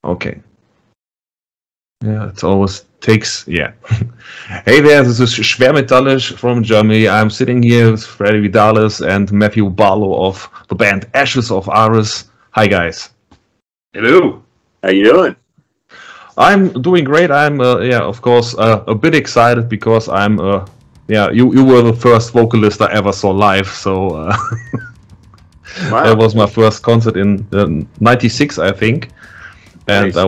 Okay. Yeah, it always takes. Yeah. Hey there, this is Schwermetallisch from Germany. I'm sitting here with Freddie and Matthew Barlow of the band Ashes of Ares. Hi, guys. Hello. How you doing? I'm doing great. I'm, yeah, of course, a bit excited because I'm, yeah, you were the first vocalist I ever saw live, so Wow. that was my first concert in '96, I think, and Nice. I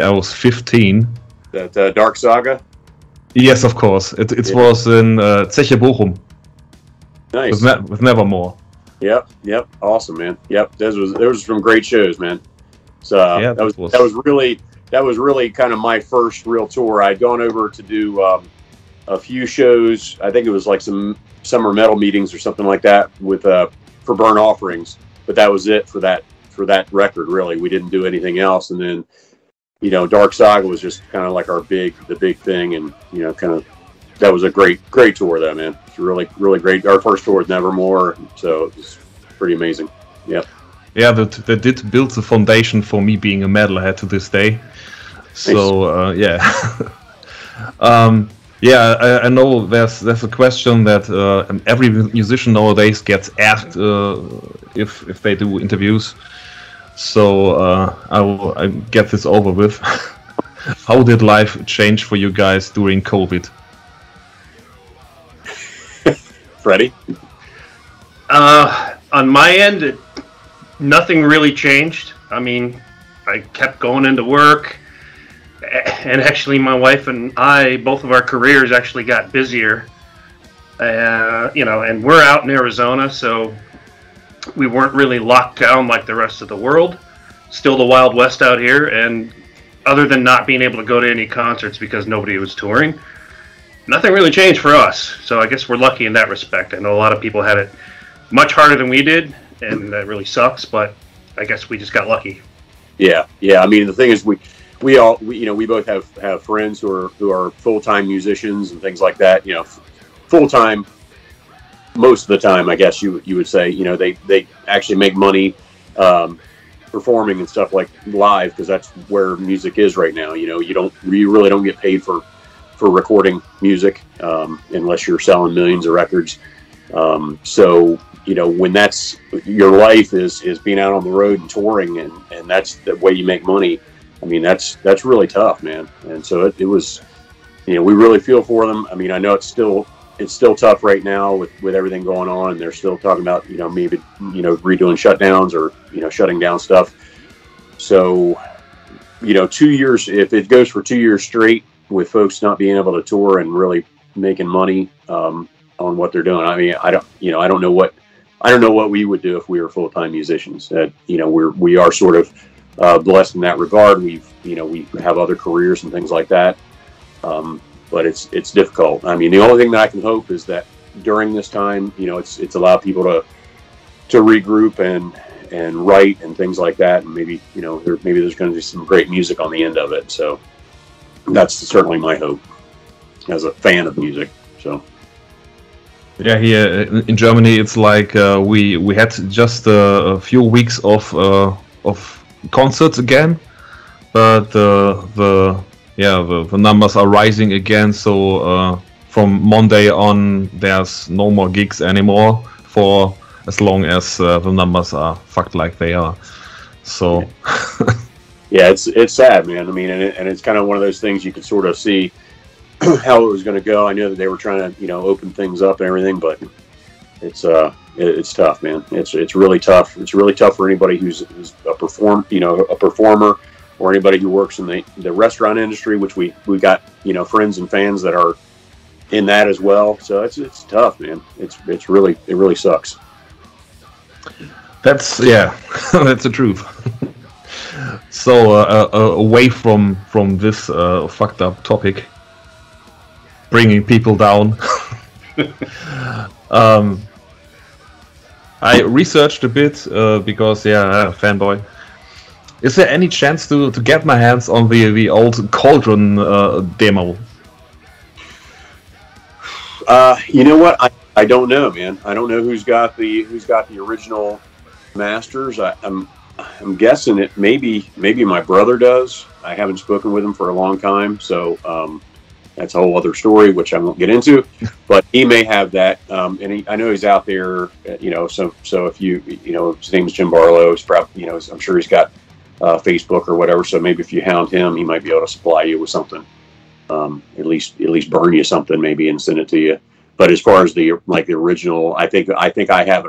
was 15. That Dark Saga. Yes, of course. It Yeah. was in Zeche Bochum Nice. with Nevermore. Yep. Awesome, man. Yep. Those was some great shows, man. So Yeah, that was really kind of my first real tour. I'd gone over to do a few shows. I think it was like some summer metal meetings or something like that with for Burn Offerings, but that was it for that record. Really, we didn't do anything else. And then, Dark Saga was just kind of like the big thing, and kind of that was a great tour, though, man. It's really great. Our first tour with Nevermore, so it was pretty amazing. Yep. Yeah, that did build the foundation for me being a metalhead to this day. So yeah, yeah, I know there's a question that every musician nowadays gets asked if they do interviews. So I get this over with. How did life change for you guys during COVID? Freddie? On my end, nothing really changed. I mean, I kept going into work, and actually my wife and I, both of our careers actually got busier. And we're out in Arizona, so we weren't really locked down like the rest of the world. Still the Wild West out here, and other than not being able to go to any concerts because nobody was touring, nothing really changed for us. So I guess we're lucky in that respect. I know a lot of people had it much harder than we did, and that really sucks, but I guess we just got lucky. Yeah. I mean, the thing is, we both have friends who are full-time musicians and things like that. Full-time most of the time, I guess you would say. They actually make money performing and stuff like live, because that's where music is right now. You really don't get paid for recording music unless you're selling millions of records. So when that's your life is being out on the road and touring, and that's the way you make money. I mean, that's really tough, man. And so it was, we really feel for them. I mean, I know it's still tough right now with everything going on, and they're still talking about, maybe, redoing shutdowns or, shutting down stuff. So, 2 years, if it goes for 2 years straight with folks not being able to tour and really making money, on what they're doing. I mean, I don't know what we would do if we were full-time musicians. We are sort of blessed in that regard. we have other careers and things like that. But it's difficult. I mean, the only thing that I can hope is that during this time, it's allowed people to regroup and write and things like that. And maybe, maybe there's going to be some great music on the end of it. So that's certainly my hope as a fan of music. So. Yeah, here in Germany, it's like we had just a few weeks of concerts again, but the numbers are rising again. So from Monday on, there's no more gigs anymore for as long as the numbers are fucked like they are. So yeah, it's sad, man. I mean, and it's kind of one of those things you could sort of see how it was going to go. I know that they were trying to, open things up and everything, but it's tough, man. It's really tough. It's really tough for anybody who's a performer, or anybody who works in the restaurant industry, which we got, friends and fans that are in that as well. So it's tough, man. It really sucks. that's that's the truth. So away from this fucked up topic, bringing people down. I researched a bit because fanboy. Is there any chance to get my hands on the old Cauldron demo? You know what? I don't know, man. I don't know who's got the original masters. I'm guessing it. Maybe my brother does. I haven't spoken with him for a long time, so that's a whole other story, which I won't get into. But he may have that, and I know he's out there. So if his name is Jim Barlow. He's probably, I'm sure he's got Facebook or whatever. So maybe if you hound him, he might be able to supply you with something. At least burn you something maybe and send it to you. But as far as the original, I think I have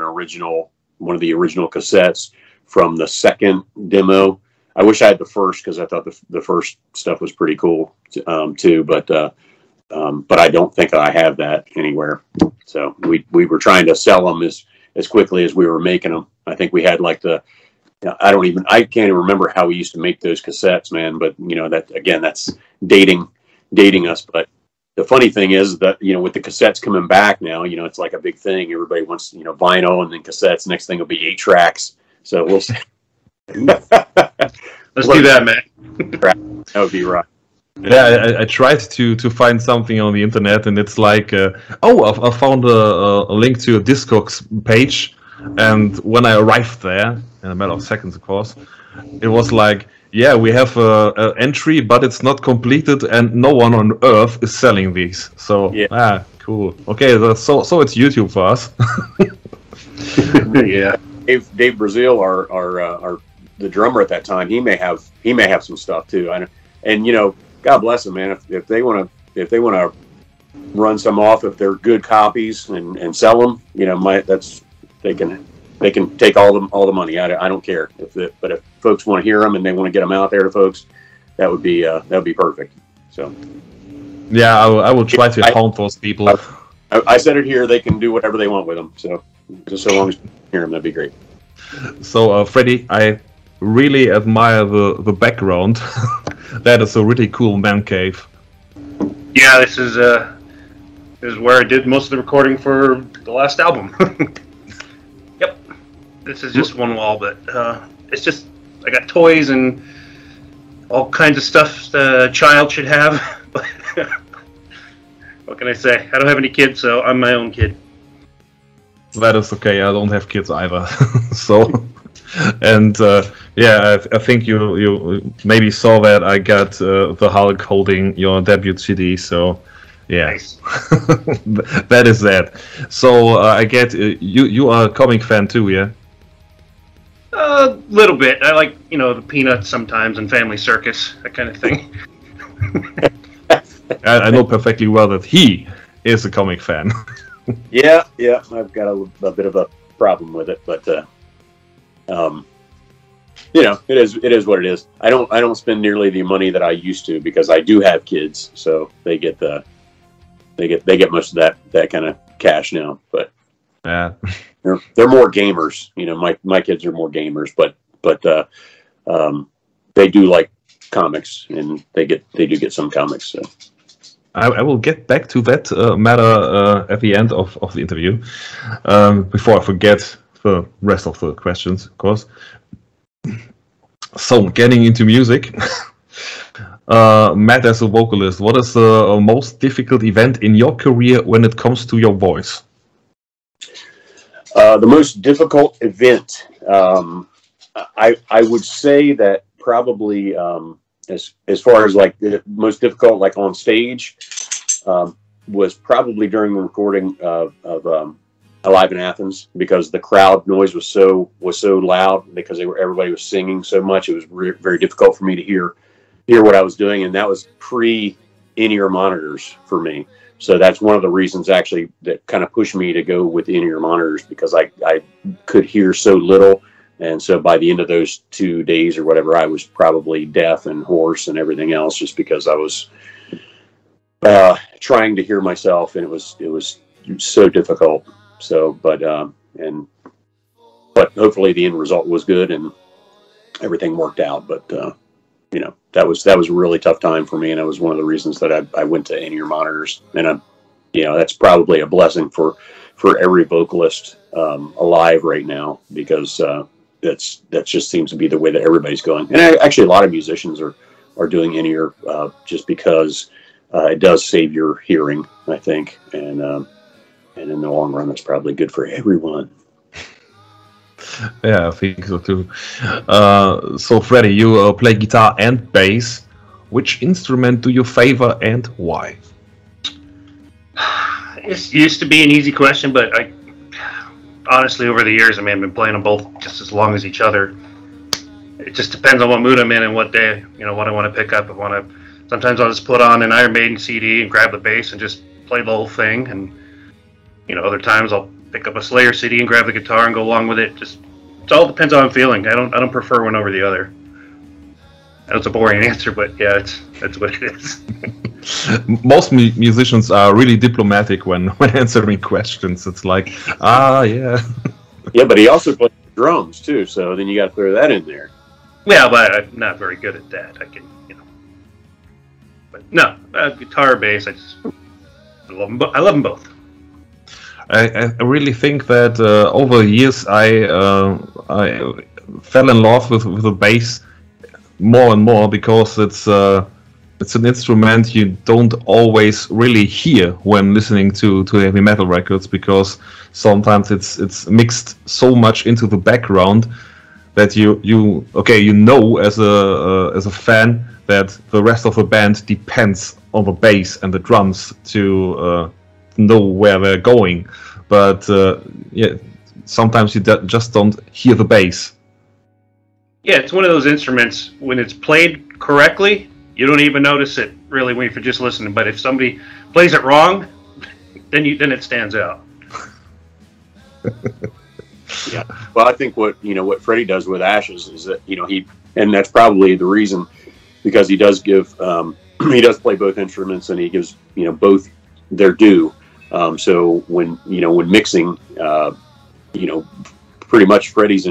one of the original cassettes from the second demo. I wish I had the first, because I thought the first stuff was pretty cool too. But I don't think I have that anywhere. So we were trying to sell them as quickly as we were making them. I think we had like I can't even remember how we used to make those cassettes, man. But that's dating us. But the funny thing is that, with the cassettes coming back now, it's like a big thing. Everybody wants, vinyl and then cassettes. Next thing will be 8 tracks. So we'll see. Let's do that, man. That would be right. Yeah, I tried to find something on the internet, and it's like, I found a link to a Discogs page, and when I arrived there, in a matter of seconds, of course, it was like, yeah, we have an entry, but it's not completed, and no one on Earth is selling these. So, yeah. Cool. Okay, so it's YouTube for us. Yeah. Dave Brazil, our the drummer at that time, he may have some stuff too. And God bless them, man. If they want to run some off, if they're good copies and sell them, they can take all the money. I don't care. But if folks want to hear them and they want to get them out there to folks, that would be perfect. So yeah, I will try to hound those people. I said it here. They can do whatever they want with them. So just so long as you hear them, that'd be great. So Freddie, I really admire the background. That is a really cool man cave. Yeah, this is where I did most of the recording for the last album. Yep. This is just one wall, but it's just, I got toys and all kinds of stuff the child should have. What can I say? I don't have any kids, so I'm my own kid. That is okay. I don't have kids either. So, and I think you maybe saw that I got the Hulk holding your debut CD. So, yeah, nice. That is that. So I get you are a comic fan too, yeah? A little bit. I like the Peanuts sometimes and Family Circus, that kind of thing. I know perfectly well that he is a comic fan. Yeah, I've got a bit of a problem with it, but it is what it is. I don't spend nearly the money that I used to, because I do have kids, so they get most of that kind of cash now. But yeah, they're more gamers. My kids are more gamers, but they do like comics, and they do get some comics. So. I will get back to that matter at the end of the interview, before I forget the rest of the questions, of course. So, getting into music, Matt, as a vocalist, what is the most difficult event in your career when it comes to your voice? The most difficult event, I would say that probably... as far as like the most difficult, like on stage, was probably during the recording of Alive in Athens, because the crowd noise was so loud, because everybody was singing so much. It was very difficult for me to hear what I was doing, and that was pre in-ear monitors for me. So that's one of the reasons actually that kind of pushed me to go with in-ear monitors, because I could hear so little. And so by the end of those 2 days or whatever, I was probably deaf and hoarse and everything else, just because I was trying to hear myself, and it was so difficult. So, but hopefully the end result was good and everything worked out. But that was a really tough time for me, and that was one of the reasons that I went to in-ear monitors. And that's probably a blessing for every vocalist alive right now, because that just seems to be the way that everybody's going. And actually, a lot of musicians are doing in-ear just because it does save your hearing, I think. And in the long run, that's probably good for everyone. Yeah, I think so too. So Freddie, you play guitar and bass. Which instrument do you favor and why? It used to be an easy question, but I honestly, over the years, I mean, I've been playing them both just as long as each other. It just depends on what mood I'm in and what day, what I want to pick up. Sometimes I'll just put on an Iron Maiden CD and grab the bass and just play the whole thing. And, other times I'll pick up a Slayer CD and grab the guitar and go along with it. It all depends on how I'm feeling. I don't prefer one over the other. That's a boring answer, but yeah, that's what it is. Most musicians are really diplomatic when answering questions. It's like, yeah. Yeah, but he also plays drums too, so then you got to throw that in there. Yeah, but I'm not very good at that. I can, But no, guitar, bass, I love them. I love them both. I really think that over the years I fell in love with the bass more and more, because it's an instrument you don't always really hear when listening to heavy metal records, because sometimes it's mixed so much into the background that you as a fan that the rest of the band depends on the bass and the drums to know where they're going, but sometimes you just don't hear the bass. Yeah, it's one of those instruments, when it's played correctly, you don't even notice it really when you're just listening. But if somebody plays it wrong, then it stands out. Yeah. Well, I think what Freddie does with Ashes is that and that's probably the reason, because he does give he does play both instruments, and he gives both their due. So when mixing, pretty much Freddie's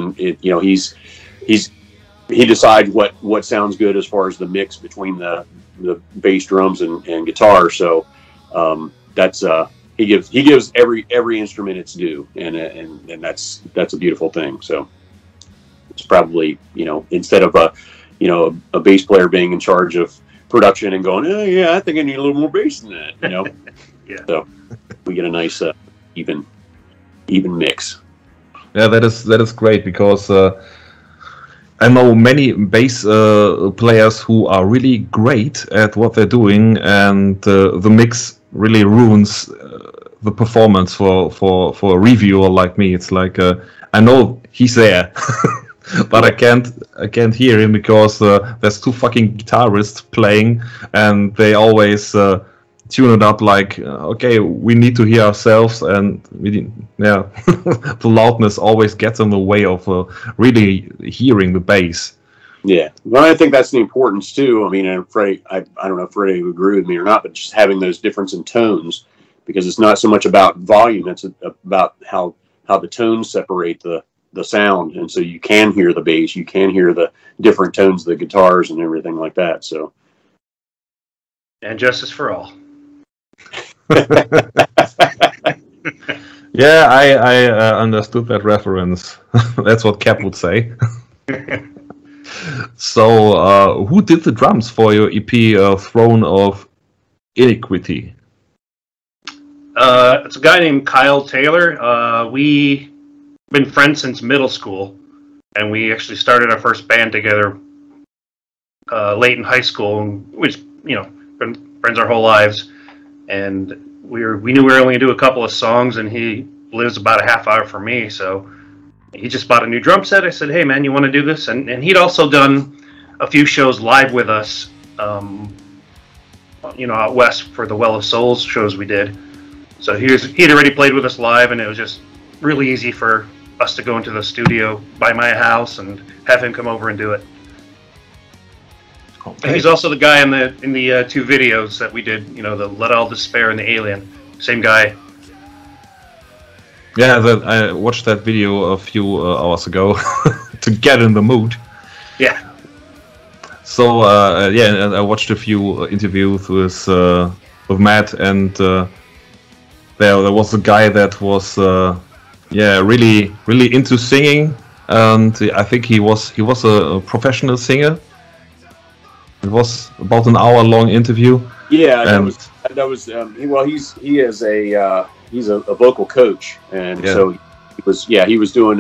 he decides what sounds good as far as the mix between the bass, drums, and guitar. So that's he gives every instrument its due, and that's a beautiful thing. So it's probably instead of a bass player being in charge of production and going, oh yeah, I think I need a little more bass than that, Yeah. So we get a nice even mix. Yeah, that is great, because I know many bass players who are really great at what they're doing, and the mix really ruins the performance for a reviewer like me. It's like I know he's there, but I can't hear him, because there's two fucking guitarists playing, and they always tune it up like, okay, we need to hear ourselves, and the loudness always gets in the way of really hearing the bass. Yeah, well, I think that's the importance too. I mean, Freddie, I don't know if Freddie would agree with me or not, but just having those difference in tones, because it's not so much about volume; it's about how the tones separate the sound, and so you can hear the bass, you can hear the different tones of the guitars and everything like that. So, and justice for all. Yeah, I understood that reference. That's what Cap would say. So, who did the drums for your EP, Throne of Iniquity? It's a guy named Kyle Taylor. We've been friends since middle school, and we actually started our first band together late in high school, and we've been friends our whole lives. And we knew we were only going to do a couple of songs, and he lives about a half hour from me, so he just bought a new drum set. I said, hey man, you want to do this? And he'd also done a few shows live with us, out west for the Well of Souls shows we did. So he'd already played with us live, and it was just really easy for us to go into the studio by my house and have him come over and do it. Okay. And he's also the guy in the two videos that we did, the Let All Despair and the Alien. Same guy. Yeah, I watched that video a few hours ago to get in the mood. Yeah. So I watched a few interviews with Matt, and there was a guy that was really into singing, and I think he was a professional singer. It was about an hour-long interview. Yeah, that was he's a vocal coach, and so he was doing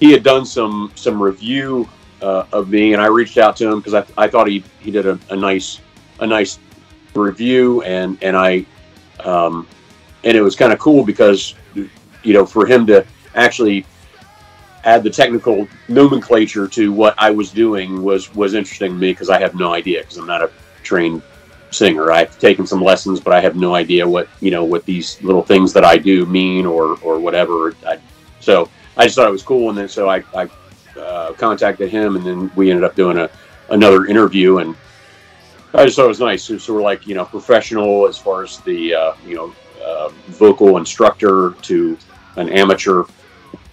he had done some review of me, and I reached out to him because I thought he did a nice review, and I and it was kind of cool because, you know, for him to actually add the technical nomenclature to what I was doing was interesting to me, because I have no idea, because I'm not a trained singer. I've taken some lessons, but I have no idea what these little things that I do mean or whatever. So I just thought it was cool, and then so I contacted him, and then we ended up doing another interview, and I just thought it was nice. So we're like, you know, professional as far as the vocal instructor to an amateur,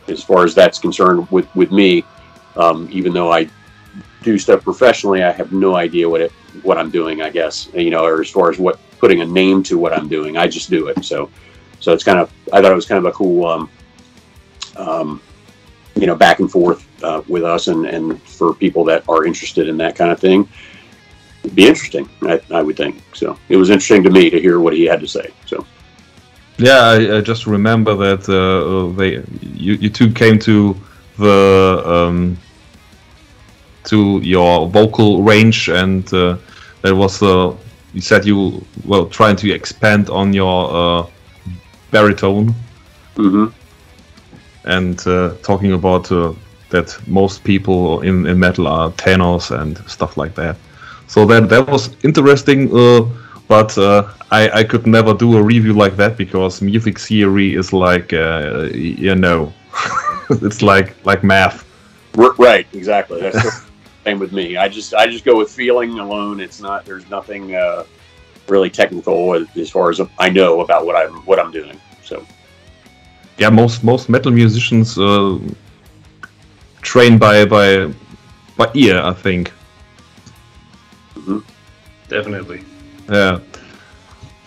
as far as that's concerned with me. Even though I do stuff professionally, I have no idea what I'm doing, I guess, you know, or as far as putting a name to what I'm doing. I just do it. So it's kind of, I thought it was kind of a cool, you know, back and forth with us, and for people that are interested in that kind of thing, it'd be interesting, I would think. So it was interesting to me to hear what he had to say. So. Yeah, I just remember that you two came to the to your vocal range, and that was you said you were trying to expand on your baritone, and talking about that most people in metal are tenors and stuff like that. So that was interesting. But I could never do a review like that, because music theory is like, you know, it's like math. Right, exactly. That's the same with me. I just go with feeling alone. There's nothing really technical as far as I know about what I'm doing. So yeah, most metal musicians train by ear, I think. Definitely. Yeah,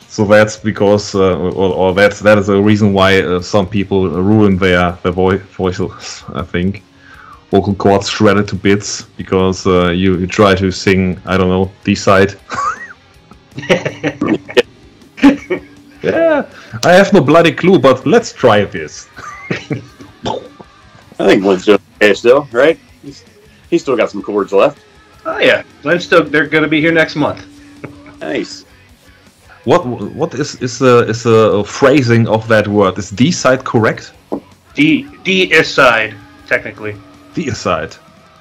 so that's because, or that is a reason why some people ruin their voices. I think vocal cords shredded to bits because you try to sing, I don't know, D-side. Yeah, I have no bloody clue, but let's try this. I think Glenn's doing okay still, right? He's still got some chords left. Oh yeah, they're going to be here next month. Nice. What is the phrasing of that word? Is D-side correct? D is side, technically. D is side.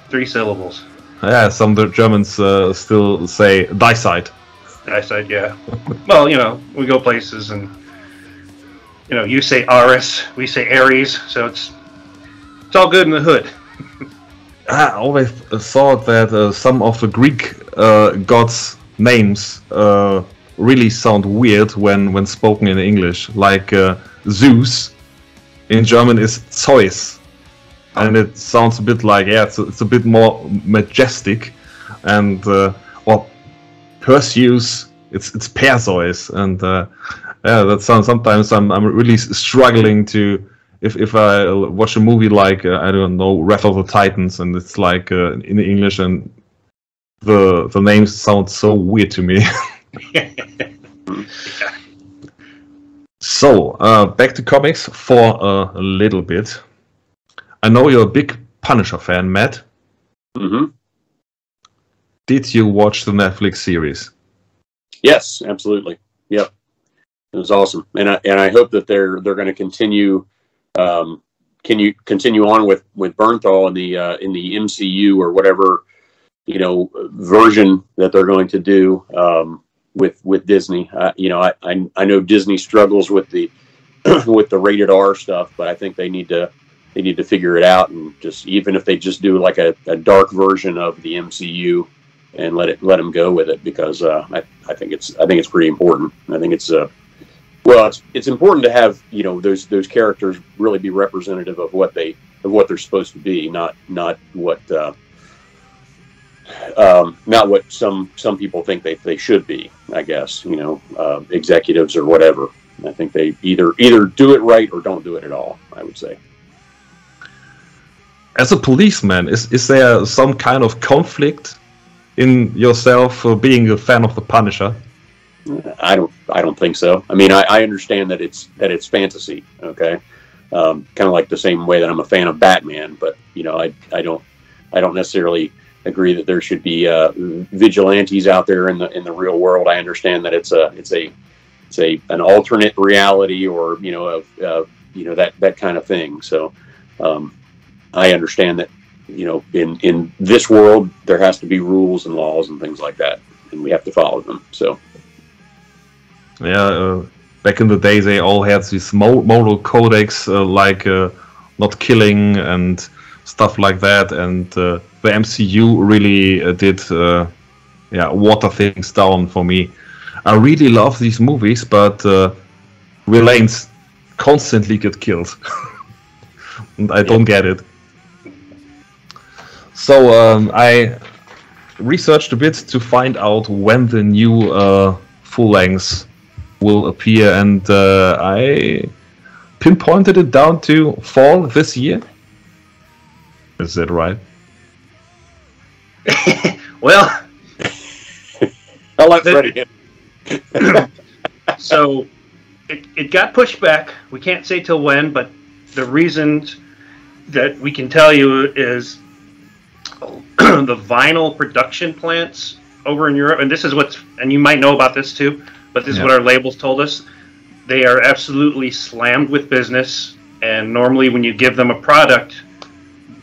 3 syllables. Yeah, some Germans still say die-side. Die-side, yeah. Well, you know, we go places, and you know, you say Aris, we say Aries, so it's all good in the hood. I always thought that some of the Greek gods' names really sound weird when spoken in English. Like Zeus in German is Zeus, and it sounds a bit like, yeah, it's a bit more majestic. And or Perseus, it's Perseus, and yeah, that sounds. Sometimes I'm really struggling to. If I watch a movie like I don't know, Wrath of the Titans, and it's like in English, and the names sound so weird to me. So back to comics for a little bit. I know you're a big Punisher fan, Matt. Mm-hmm. Did you watch the Netflix series? Yes, absolutely. Yep, it was awesome, and I hope that they're going to continue. Can you continue on with Bernthal in the MCU or whatever, you know, version that they're going to do with Disney? You know, I know Disney struggles with the with the rated R stuff, but I think they need to figure it out, and just even if they just do like a dark version of the MCU and let them go with it, because I think it's pretty important. I think it's well, it's important to have, you know, those characters really be representative of what they're supposed to be, not what some people think they should be. I guess, you know, executives or whatever. I think they either do it right or don't do it at all, I would say. As a policeman, is there some kind of conflict in yourself for being a fan of the Punisher? I don't think so. I mean, I understand that it's fantasy, okay, Kind of like the same way that I'm a fan of Batman, but you know, I don't necessarily agree that there should be vigilantes out there in the real world. I understand that it's an alternate reality, or you know, that kind of thing. So I understand that, you know, in this world there has to be rules and laws and things like that, and we have to follow them. So yeah, back in the day they all had these moral codex, like not killing and stuff like that, and the MCU really did water things down for me. I really love these movies, but villains constantly get killed. And I don't get it. So I researched a bit to find out when the new full lengths will appear, and I pinpointed it down to fall this year. Is that right? Well, I'll let Freddie hit. So it got pushed back. We can't say till when, but the reasons that we can tell you is the vinyl production plants over in Europe, and this is and you might know about this too, but this is what our labels told us. They are absolutely slammed with business, and normally when you give them a product,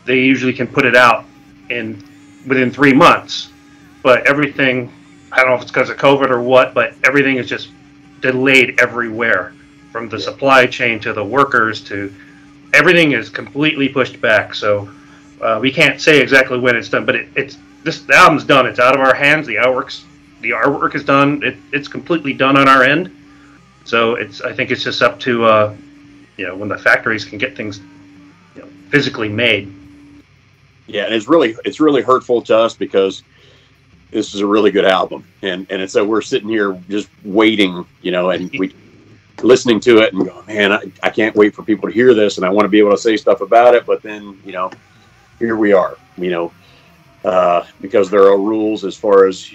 they usually can put it out within 3 months. But everything, I don't know if it's because of COVID or what, but everything is just delayed everywhere, from the supply chain to the workers to everything is completely pushed back. So we can't say exactly when it's done, but the album's done. It's out of our hands. The artwork is done. It's completely done on our end. So I think it's just up to when the factories can get things physically made. Yeah, and it's really hurtful to us because this is a really good album, and so we're sitting here just waiting, and we listening to it and going, man, I can't wait for people to hear this, and I want to be able to say stuff about it, but then here we are, because there are rules as far as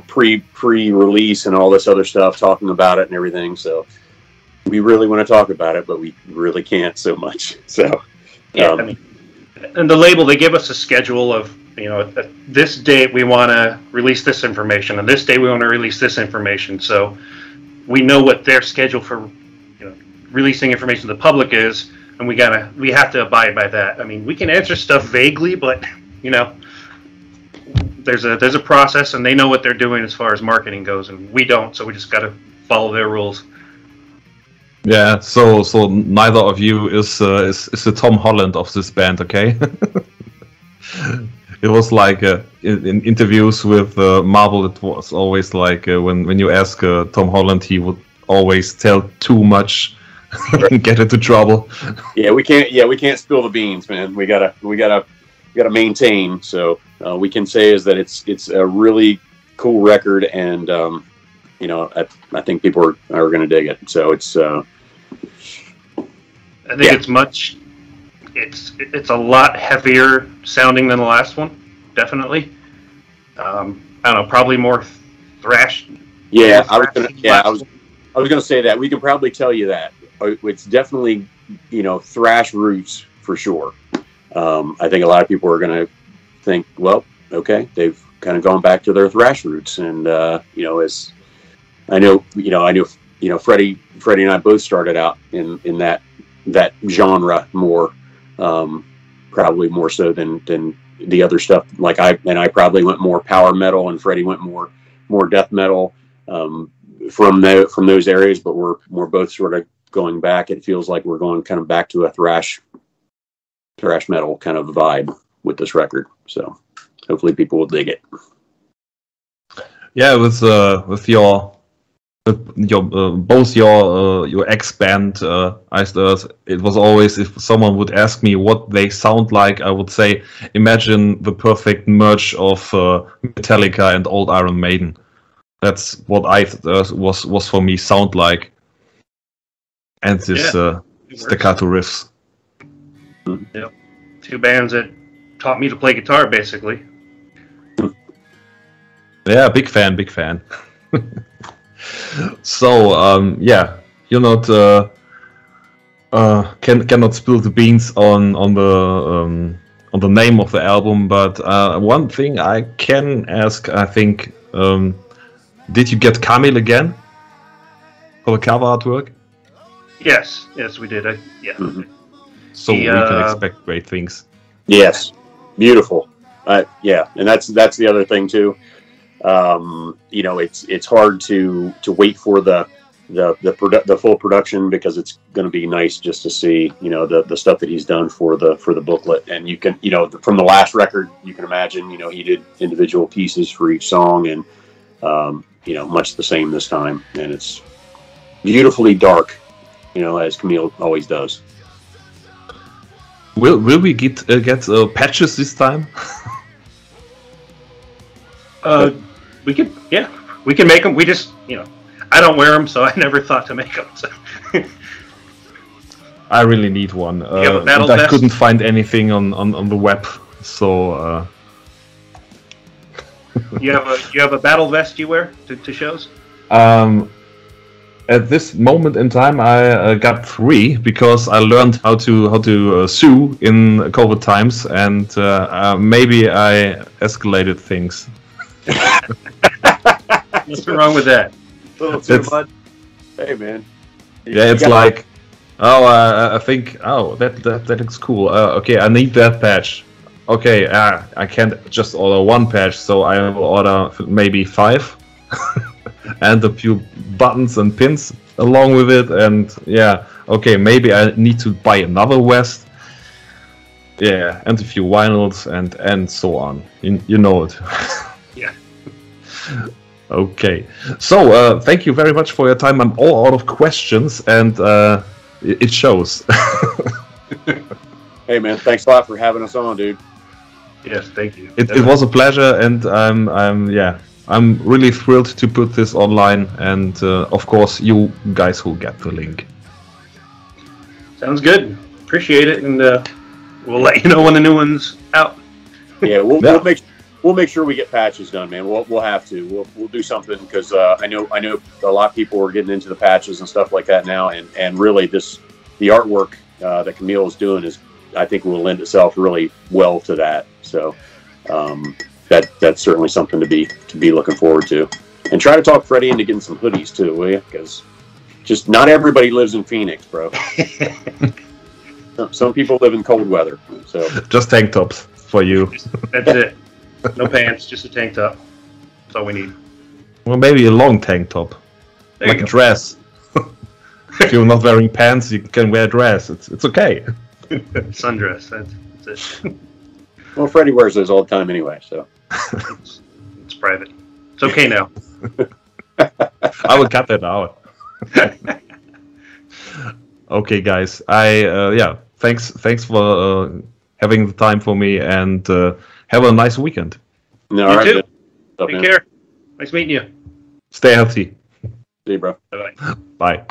pre-release and all this other stuff, talking about it and everything. So we really want to talk about it, but we really can't so much. So yeah, and the label, they give us a schedule of at this date we want to release this information, and this day we want to release this information. So we know what their schedule for releasing information to the public is, and we have to abide by that. I mean, we can answer stuff vaguely, but there's a process, and they know what they're doing as far as marketing goes, and we don't. So we just got to follow their rules. Yeah. So neither of you is the Tom Holland of this band, okay? It was like in interviews with Marvel, it was always like when you ask Tom Holland, he would always tell too much and get into trouble. Yeah, we can't spill the beans, man. We gotta maintain. So we can say is that it's a really cool record, and I think people are gonna dig it. So it's I think it's a lot heavier sounding than the last one, definitely. I don't know, probably more thrash. Yeah, I was gonna say that. We can probably tell you that. It's definitely, thrash roots for sure. I think a lot of people are gonna think, well, okay, they've kind of gone back to their thrash roots, and as I know, Freddie and I both started out in that genre more. Probably more so than the other stuff. Like I probably went more power metal, and Freddie went more death metal from those areas. But we're both sort of going back. It feels like we're going kind of back to a thrash metal kind of vibe with this record. So hopefully people will dig it. Yeah, with your ex band, it was always, if someone would ask me what they sound like, I would say, imagine the perfect merge of Metallica and old Iron Maiden. That's what I was for me sound like, and this staccato riffs. Yep, two bands that taught me to play guitar, basically. Yeah, big fan. So, you're not cannot spill the beans on the name of the album, but one thing I can ask, I think, did you get Camille again for the cover artwork? Yes, we did. Yeah. Mm-hmm. So we can expect great things. Yes, beautiful. Yeah, and that's the other thing too. It's hard to wait for the full production, because it's going to be nice just to see the stuff that he's done for the booklet. And you can from the last record, you can imagine he did individual pieces for each song, and much the same this time, and it's beautifully dark, as Camille always does. Will we get patches this time? We can make them. We just I don't wear them, so I never thought to make them. So. I really need one. And I couldn't find anything on the web, so. You have a battle vest you wear to shows? At this moment in time, I got 3 because I learned how to sew in COVID times, and maybe I escalated things. What's wrong with that? Hey man. Yeah, it's like, I think, that looks cool. Okay, I need that patch. Okay, I can't just order 1 patch, so I will order maybe 5. And a few buttons and pins along with it, and okay, maybe I need to buy another vest. Yeah, and a few vinyls and so on. You know it. Yeah. Okay, so thank you very much for your time. I'm all out of questions, and it shows. Hey man, thanks a lot for having us on, dude. Yes, thank you. It was a pleasure, and I'm really thrilled to put this online, and of course you guys who get the link. Sounds good. Appreciate it, and we'll let you know when the new one's out. Yeah, we'll make sure we get patches done, man. We'll have to. We'll do something, because I know a lot of people are getting into the patches and stuff like that now, and really the artwork that Camille is doing I think will lend itself really well to that. So that's certainly something to be looking forward to. And try to talk Freddie into getting some hoodies too, will you? Because just not everybody lives in Phoenix, bro. Some people live in cold weather. So just tank tops for you. That's it. No pants, just a tank top. That's all we need. Well, maybe a long tank top, like a dress. If you're not wearing pants, you can wear a dress. It's okay. Sundress. That's it. Well, Freddie wears those all the time anyway, so it's private. It's okay now. I will cut that out. Okay, guys. Thanks for having the time for me, and have a nice weekend. No, you right, too. Take care. Nice meeting you. Stay healthy. See you, bro. Bye-bye. Bye.